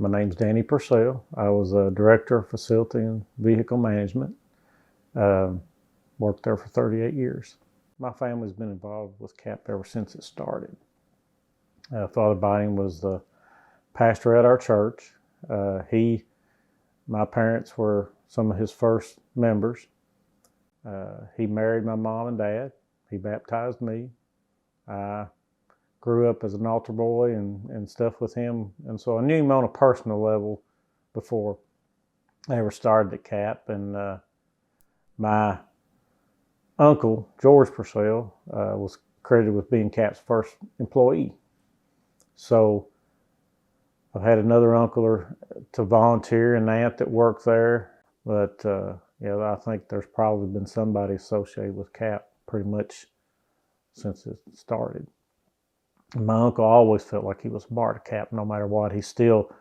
My name's Danny Purcell. I was a director of facility and vehicle management. Worked there for 38 years. My family's been involved with CAP ever since it started. Father Biden was the pastor at our church. My parents were some of his first members. He married my mom and dad. He baptized me. I grew up as an altar boy and stuff with him. And so I knew him on a personal level before I ever started at CAP. And my uncle, George Purcell, was credited with being CAP's first employee. So I've had another uncle to volunteer and an aunt that worked there. But yeah, I think there's probably been somebody associated with CAP pretty much since it started. My uncle always felt like he was a part of CAP no matter what. He still,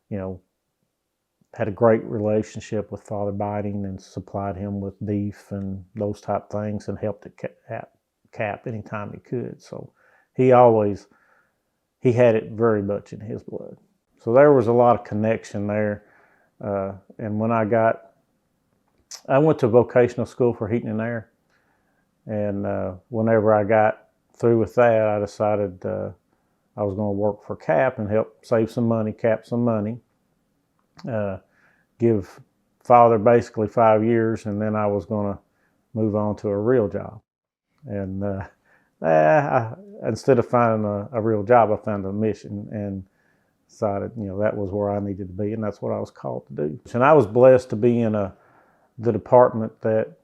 had a great relationship with Father Biden and supplied him with beef and those type things and helped at CAP anytime he could. So he had it very much in his blood. So there was a lot of connection there. And when I went to vocational school for heating and air. And whenever I got through with that, I decided I was going to work for CAP and help save some money, CAP some money, give Father basically 5 years, and then I was going to move on to a real job. And instead of finding a real job, I found a mission and decided, that was where I needed to be, and that's what I was called to do. And I was blessed to be in the department that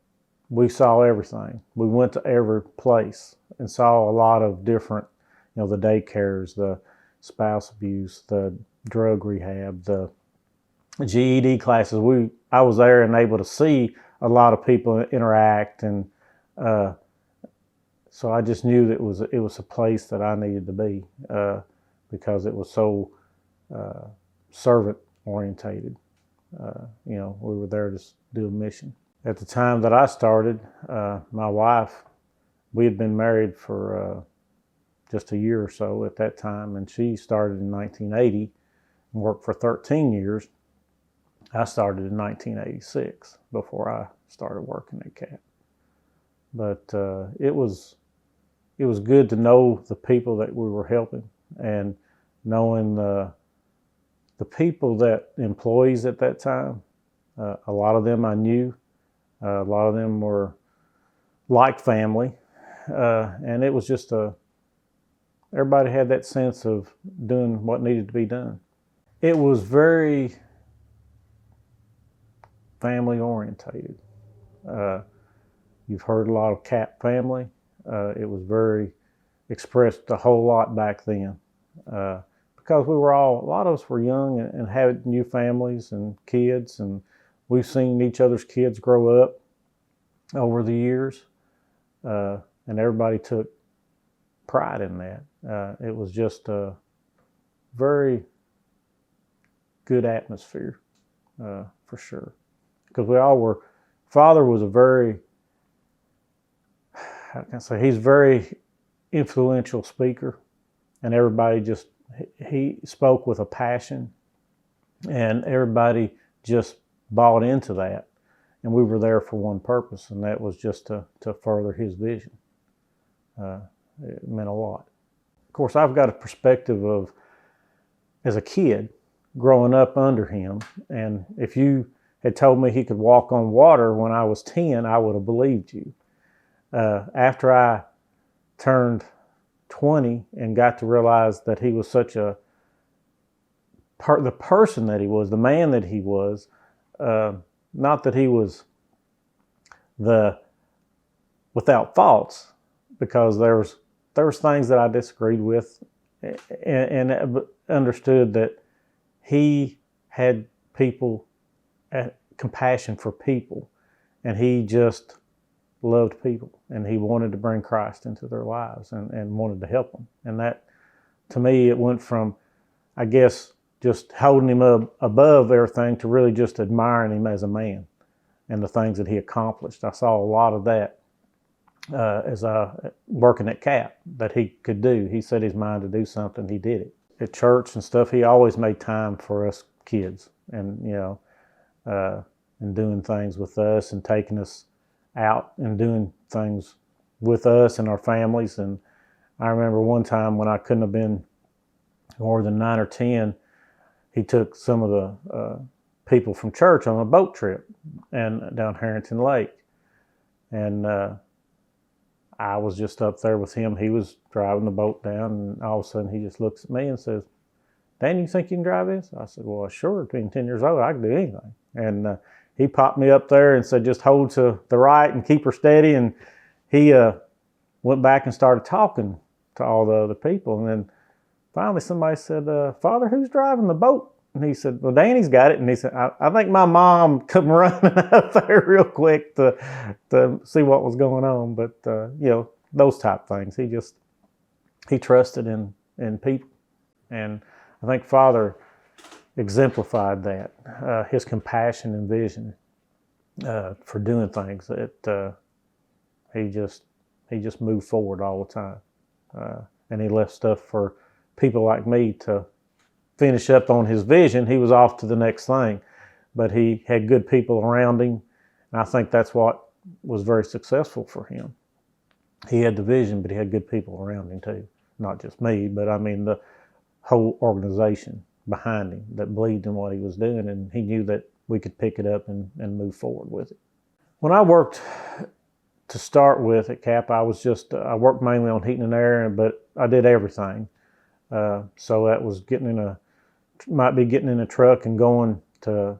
we saw everything. We went to every place and saw a lot of different, the daycares, the spouse abuse, the drug rehab, the GED classes. I was there and able to see a lot of people interact, and so I just knew that it was a place that I needed to be because it was so servant orientated. We were there to do a mission. At the time that I started, my wife, we had been married for just a year or so at that time, and she started in 1980 and worked for 13 years. I started in 1986 before I started working at CAP. But it was good to know the people that we were helping, and knowing the employees at that time. A lot of them I knew. A lot of them were like family, and it was just everybody had that sense of doing what needed to be done. It was very family orientated. You've heard a lot of CAP family. It was very expressed a whole lot back then because a lot of us were young and had new families and kids, and we've seen each other's kids grow up over the years, and everybody took pride in that. It was just a very good atmosphere, for sure. Because we all were. Father was he's a very influential speaker, and everybody he spoke with a passion, and everybody just bought into that. And we were there for one purpose, and that was just to further his vision. It meant a lot. Of course, I've got a perspective of, as a kid, growing up under him, and if you had told me he could walk on water when I was 10, I would have believed you. After I turned 20 and got to realize that he was such the person that he was, the man that he was, not that he was without faults, because there was things that I disagreed with, and understood that he had compassion for people, and he just loved people, and he wanted to bring Christ into their lives and wanted to help them. And that, to me, it went from, I guess, just holding him up above everything to really just admiring him as a man and the things that he accomplished. I saw a lot of that as working at CAP that he could do. He set his mind to do something, he did it. at church and stuff, he always made time for us kids, and and doing things with us and taking us out and doing things with us and our families. And I remember one time when I couldn't have been more than 9 or 10, he took some of the people from church on a boat trip and down Harrington Lake. And I was just up there with him. He was driving the boat down, and all of a sudden he just looks at me and says, "Dan, you think you can drive this?" I said, "Well, sure, being 10 years old, I can do anything." And he popped me up there and said, "Just hold to the right and keep her steady." And he went back and started talking to all the other people. And then finally somebody said, "Father, who's driving the boat?" And he said, "Well, Danny's got it." And he said, I think my mom come running up there real quick to see what was going on. But, those type things. He trusted in people. And I think Father exemplified that, his compassion and vision for doing things. That he just moved forward all the time. And he left stuff for people like me to finish up on his vision. He was off to the next thing, but he had good people around him, and I think that's what was very successful for him. He had the vision, but he had good people around him too. Not just me, but I mean the whole organization behind him that believed in what he was doing, and he knew that we could pick it up and move forward with it. When I worked to start with at CAP, I worked mainly on heating and air, but I did everything. So that was getting in a truck and going to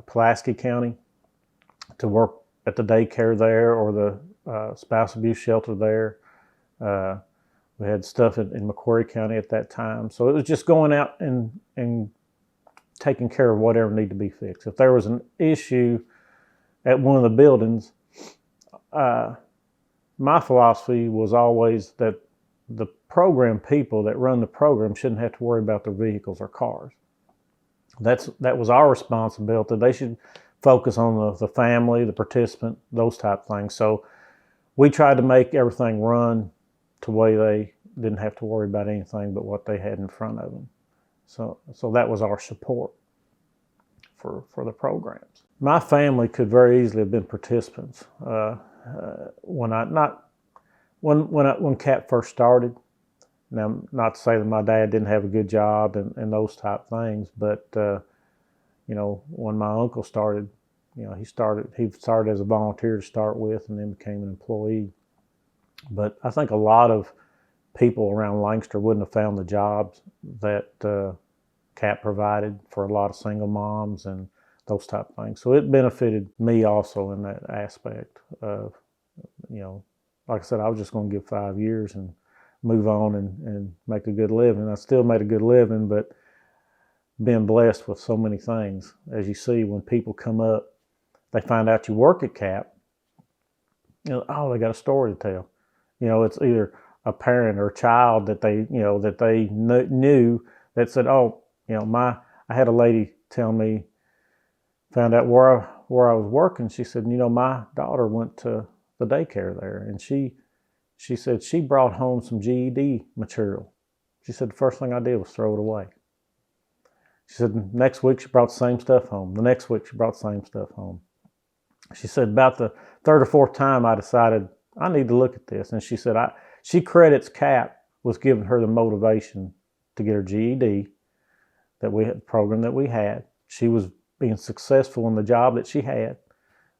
Pulaski County to work at the daycare there, or the spouse abuse shelter there. We had stuff in Macquarie County at that time. So it was just going out and taking care of whatever needed to be fixed. If there was an issue at one of the buildings, my philosophy was always that the program people that run the program shouldn't have to worry about their vehicles or cars. That was our responsibility. They should focus on the family, the participant, those type things. So we tried to make everything run to where they didn't have to worry about anything but what they had in front of them. So that was our support for the programs. My family could very easily have been participants. When CAP first started. Now, not to say that my dad didn't have a good job and those type things, but when my uncle started, he started as a volunteer to start with, and then became an employee. But I think a lot of people around Lancaster wouldn't have found the jobs that CAP provided for a lot of single moms and those type of things. So it benefited me also in that aspect of, like I said, I was just going to give 5 years and move on and make a good living. I still made a good living, but being blessed with so many things. As you see, when people come up, they find out you work at CAP, they got a story to tell. It's either a parent or a child that they knew that said, I had a lady tell me, found out where I was working. She said, my daughter went to the daycare there, and she said she brought home some GED material. She said the first thing I did was throw it away. She said next week she brought the same stuff home. The next week she brought the same stuff home. She said about the third or fourth time I decided I need to look at this. And she said she credits CAP with giving her the motivation to get her GED, the program that we had. She was being successful in the job that she had.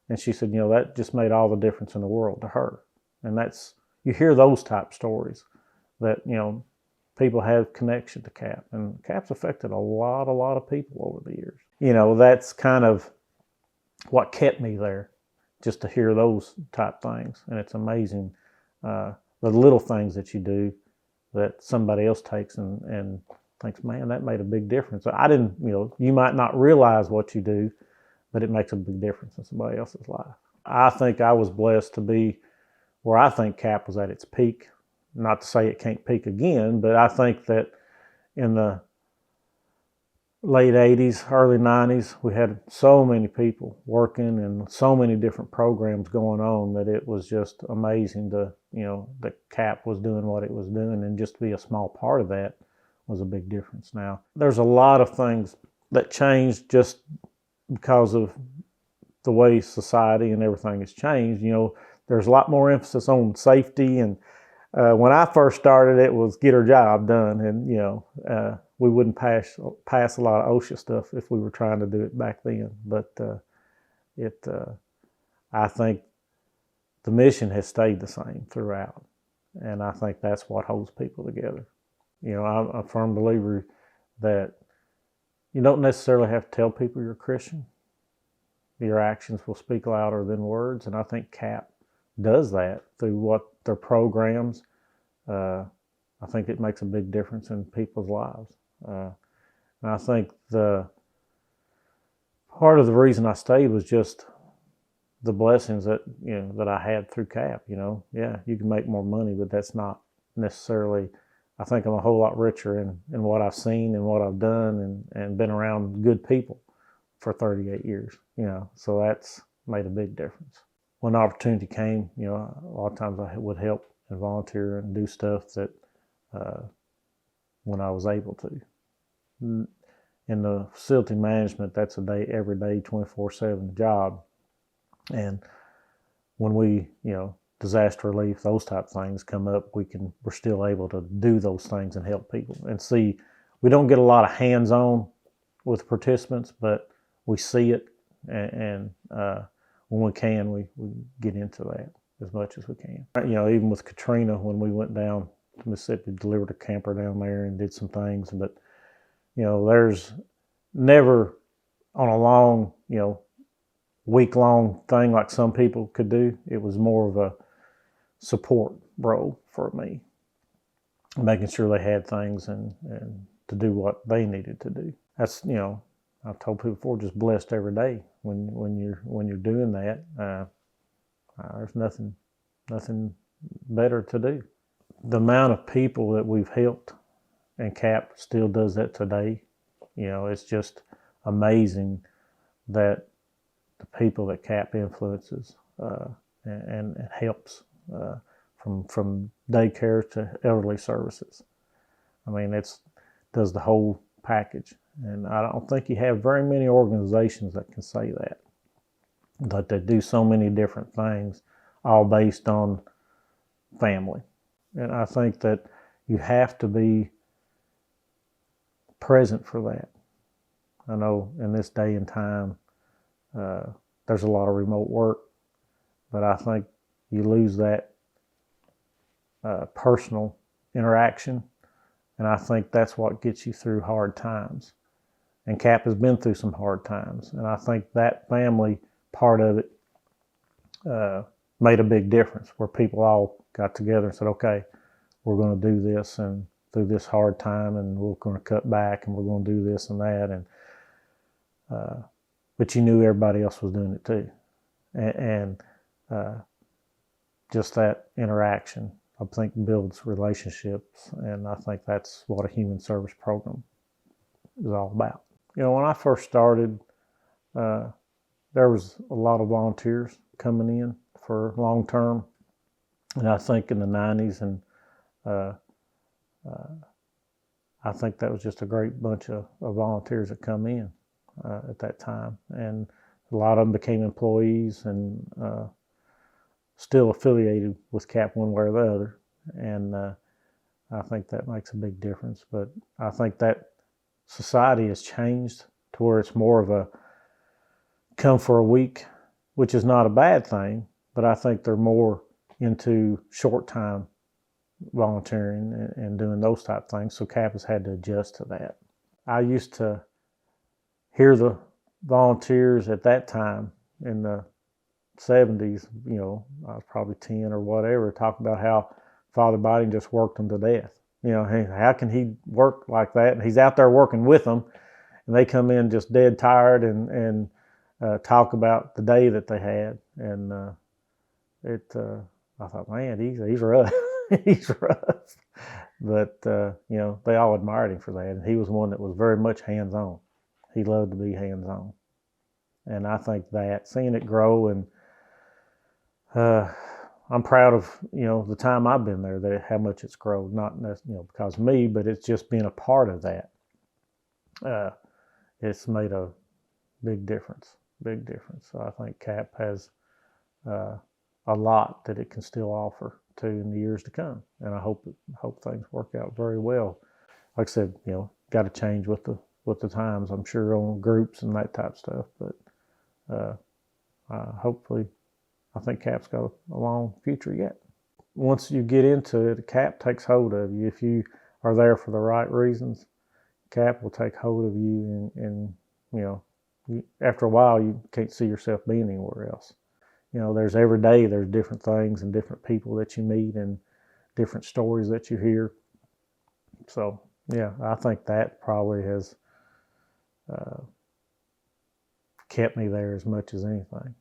And she said, that just made all the difference in the world to her. And you hear those type stories that, people have connection to CAP. And CAP's affected a lot of people over the years. That's kind of what kept me there, just to hear those type things. And it's amazing the little things that you do that somebody else takes and thinks, man, that made a big difference. I didn't, you might not realize what you do, but it makes a big difference in somebody else's life. I think I was blessed to be where I think CAP was at its peak. Not to say it can't peak again, but I think that in the late 80s, early 90s, we had so many people working and so many different programs going on that it was just amazing that CAP was doing what it was doing, and just to be a small part of that was a big difference. Now, there's a lot of things that changed just because of the way society and everything has changed. There's a lot more emphasis on safety, and when I first started, it was get our job done, and we wouldn't pass a lot of OSHA stuff if we were trying to do it back then. But I think the mission has stayed the same throughout, and I think that's what holds people together. I'm a firm believer that you don't necessarily have to tell people you're a Christian. Your actions will speak louder than words, and I think CAP does that through what their programs. I think it makes a big difference in people's lives. And I think the part of the reason I stayed was just the blessings that that I had through CAP. Yeah, you can make more money, but that's not necessarily. I think I'm a whole lot richer in what I've seen and what I've done, and been around good people for 38 years. So that's made a big difference. When the opportunity came, a lot of times I would help and volunteer and do stuff that when I was able to. In the facility management, that's every day, 24/7 job. And when we, disaster relief, those type of things come up, we're still able to do those things and help people. And see, we don't get a lot of hands-on with participants, but we see it, and when we can, we get into that as much as we can. Even with Katrina, when we went down to Mississippi, delivered a camper down there and did some things, but there's never on a long, week-long thing like some people could do. It was more of a support role for me, making sure they had things and to do what they needed to do. That's, I've told people before, just blessed every day when you're doing that. There's nothing better to do. The amount of people that we've helped, and CAP still does that today. It's just amazing that the people that CAP influences and helps, from daycare to elderly services. I mean, does the whole package. And I don't think you have very many organizations that can say that they do so many different things, all based on family. And I think that you have to be present for that. I know in this day and time, there's a lot of remote work, but I think you lose that personal interaction, and I think that's what gets you through hard times. And CAP has been through some hard times, and I think that family part of it made a big difference, where people all got together and said, okay, we're going to do this and through this hard time, and we're going to cut back, and we're going to do this and that. And but you knew everybody else was doing it too. And just that interaction, I think, builds relationships, and I think that's what a human service program is all about. When I first started, there was a lot of volunteers coming in for long term, and I think in the 90s, and I think that was just a great bunch of volunteers that come in at that time, and a lot of them became employees and still affiliated with CAP one way or the other, and I think that makes a big difference. But I think that society has changed to where it's more of a come for a week, which is not a bad thing, but I think they're more into short time volunteering and doing those type of things. So CAP has had to adjust to that. I used to hear the volunteers at that time in the 70s, I was probably 10 or whatever, talk about how Father Biden just worked them to death. Hey, how can he work like that? And he's out there working with them, and they come in just dead tired and talk about the day that they had. And I thought, man, he's rough. He's rough. But, they all admired him for that. And he was one that was very much hands-on. He loved to be hands-on. And I think that, seeing it grow, and I'm proud of, the time I've been there, that how much it's grown, not because of me, but it's just being a part of that. It's made a big difference, big difference. So I think CAP has a lot that it can still offer to in the years to come, and I hope things work out very well. Like I said, got to change with the times, I'm sure, on groups and that type of stuff, but hopefully, I think CAP's got a long future yet. Once you get into it, CAP takes hold of you. If you are there for the right reasons, CAP will take hold of you, and after a while, you can't see yourself being anywhere else. There's every day, there's different things and different people that you meet and different stories that you hear. So, yeah, I think that probably has kept me there as much as anything.